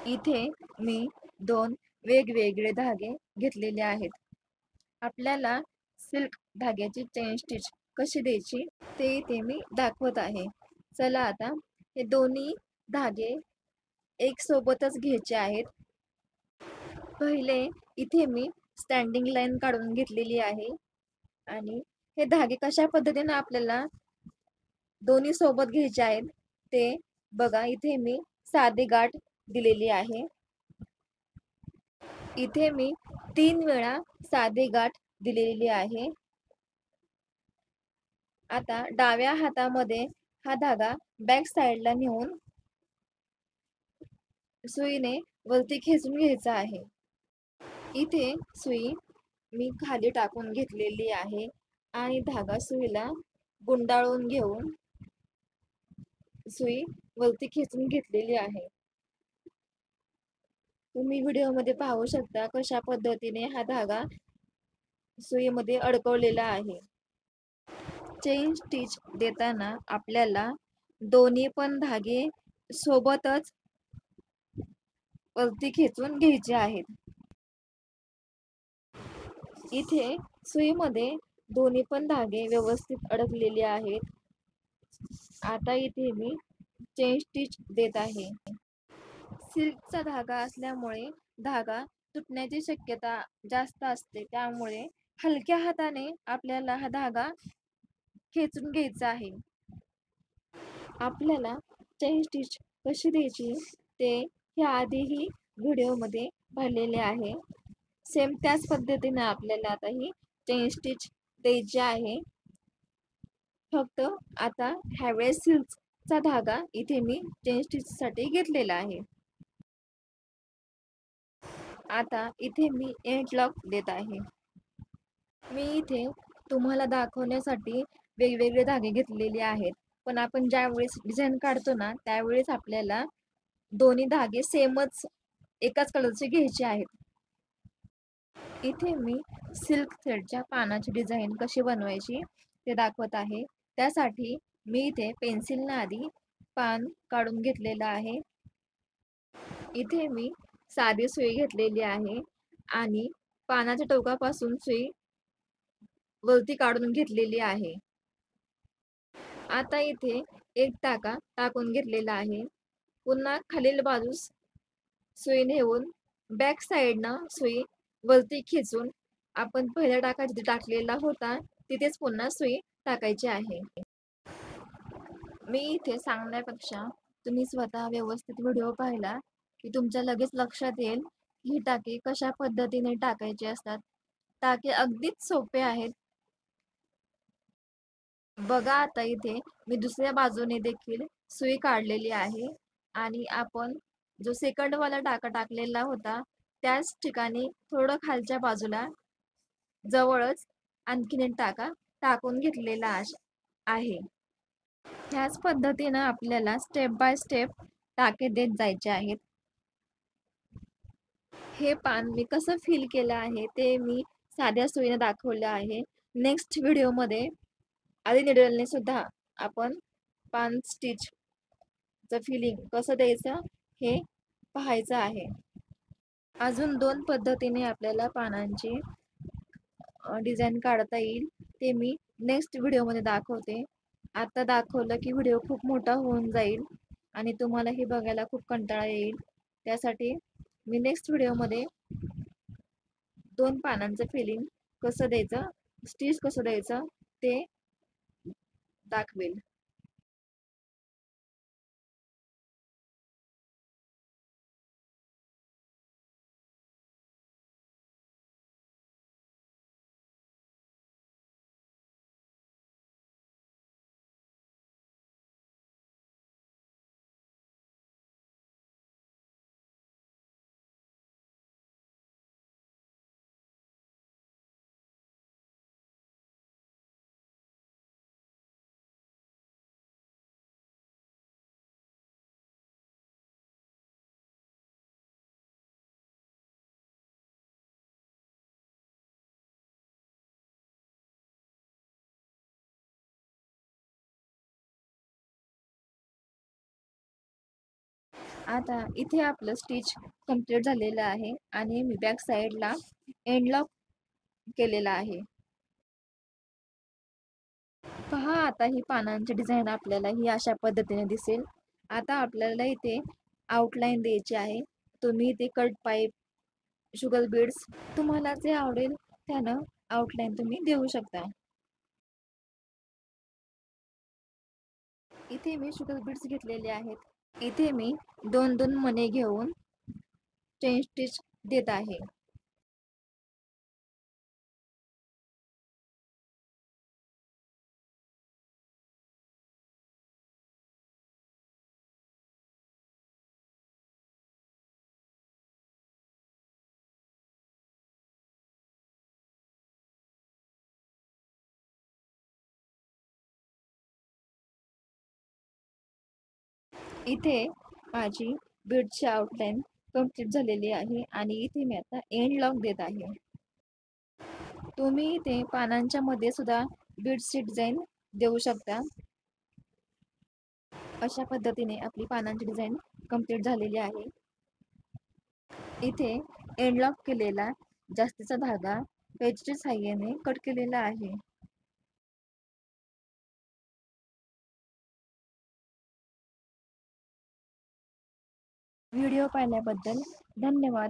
इथे मी दोन वेगवेगळे धागे घेतलेले आहेत. आपल्याला सिल्क धाग्याची चेन स्टिच कशी द्यायची ते इथे मी दाखवत आहे. चला आता हे दोन्ही धागे एक सोबतच घ्यायचे आहेत. पहिले इथे मी स्टँडिंग लाईन काढून घेतलेली आहे आणि हे धागे कशा पद्धतीने आपल्याला दोन्ही सोबत घ्यायचे आहेत ते बघा. इथे मी साधी गाठ दिलेली आहे. इथे मी 3 वेळा साधी गाठ दिलेली आहे. आता डाव्या हातामध्ये हा धागा बॅक साइडला नेऊन सुईने वरती खेचून घ्यायचा आहे. इथे सुई मी खाली टाकून घेतलेली आहे आणि धागा सुईला गुंडाळून घेऊन सुई वरती खेचून घेतलेली आहे. तुम्ही व्हिडिओमध्ये पाहू शकता कशा पद्धतीने हा धागा सुईमध्ये अडकवलेला आहे. चेन स्टिच देताना आपल्याला दोन्ही पण धागे सोबतच वरती खेचून घ्यायचे आहेत. इथे सुईमध्ये दोन्ही पण धागे व्यवस्थित अडकलेले आहेत. आता इथे मी चेन स्टिच देत आहे. सिल्कचा धागा असल्यामुळे धागा तुटण्याची शक्यता जास्त असते, त्यामुळे हलक्या हाताने आपल्याला हा धागा खेचून घ्यायचा आहे. आपल्याला चेन स्टिच कशी द्यायची ते ह्या आधीही व्हिडिओमध्ये पाहिलेले आहे. सेम त्याच पद्धतीने आपल्याला आता ही चेन स्टिच द्यायची आहे. फक्त आता ह्यावेळेस सिल्कचा धागा इथे मी चेन स्टिच साठी घेतलेला आहे. आता इथे मी एंड लॉक देत आहे. मी इथे तुम्हाला दाखवण्यासाठी वेगवेगळे धागे घेतलेले आहेत, पण आपण ज्या वेळेस डिझाईन काढतो ना त्यावेळेस आपल्याला दोन्ही धागे सेमच एकाच कलरचे घ्यायचे आहेत. इथे मी सिल्क थ्रेडच्या पानाची डिझाईन कशी बनवायची ते दाखवत आहे. त्यासाठी मी इथे पेन्सिलने आधी पान काढून घेतलेलं आहे. इथे मी साधी सुई घेतलेली आहे आणि पानाच्या टोकापासून सुई वरती काढून घेतलेली आहे. आता इथे एक टाका टाकून घेतलेला आहे. पुन्हा खालील बाजूस सुई नेऊन बॅक साइडनं सुई वरती खेचून आपण पहिल्या टाका जिथे टाकलेला होता तिथेच पुन्हा सुई टाकायची आहे. मी इथे सांगण्यापेक्षा तुम्ही स्वतः व्यवस्थित व्हिडिओ पाहिला की तुमच्या लगेच लक्षात येईल ही टाके कशा पद्धतीने टाकायची असतात. टाके अगदीच सोपे आहेत. बघा आता इथे मी दुसऱ्या बाजूने देखील सुई काढलेली आहे आणि आपण जो सेकंड वाला टाका टाकलेला होता त्याच ठिकाणी थोडं खालच्या बाजूला जवळच आणखीन एक टाका टाकून घेतलेला आहे. ह्याच पद्धतीनं आपल्याला स्टेप बाय स्टेप टाके देत जायचे आहेत. हे पान मी कसं फिल केलं आहे ते मी साध्या सुईने दाखवलं आहे. नेक्स्ट व्हिडिओमध्ये आधी निडलने सुद्धा आपण पान स्टिचचं फिलिंग कसं द्यायचं हे पाहायचं आहे. अजून 2 पद्धतीने आपल्याला पानांची डिझाईन काढता येईल ते मी नेक्स्ट व्हिडिओमध्ये दाखवते. आता दाखवलं की व्हिडिओ खूप मोठा होऊन जाईल आणि तुम्हाला हे बघायला खूप कंटाळा येईल. त्यासाठी मी नेक्स्ट व्हिडिओमध्ये 2 पानांचं फिलिंग कसं द्यायचं, स्टिच कसं द्यायचं ते दाखवेल. आता इथे आपलं स्टिच कंप्लीट झालेलं आहे आणि मी बॅक साईडला एंड लॉक केलेला आहे. पहा आता ही पानांची डिझाईन आपल्याला ही अशा पद्धतीने दिसेल. आता आपल्याला इथे आउटलाईन द्यायची आहे. तुम्ही इथे कट पाईप, शुगर बीड्स तुम्हाला जे आवडेल त्यानं आउटलाईन तुम्ही देऊ शकता. इथे मी शुगर बीड्स घेतलेले आहेत. इथे मी 2-2 मणी घेऊन चेन स्टिच देत आहे. इथे माझी बीडची आउटलाईन कंप्लीट झालेली आहे आणि इथे मी आता एंड लॉक देत आहे. तुम्ही इथे पानांच्या मध्ये सुद्धा बीड्सची डिझाईन देऊ शकता. अशा पद्धतीने आपली पानांची डिझाईन कंप्लीट झालेली आहे. इथे एंड लॉक केलेला जास्तीचा धागा पेजच्या साहाय्याने कट केलेला आहे. व्हिडिओ पाहिल्याबद्दल धन्यवाद.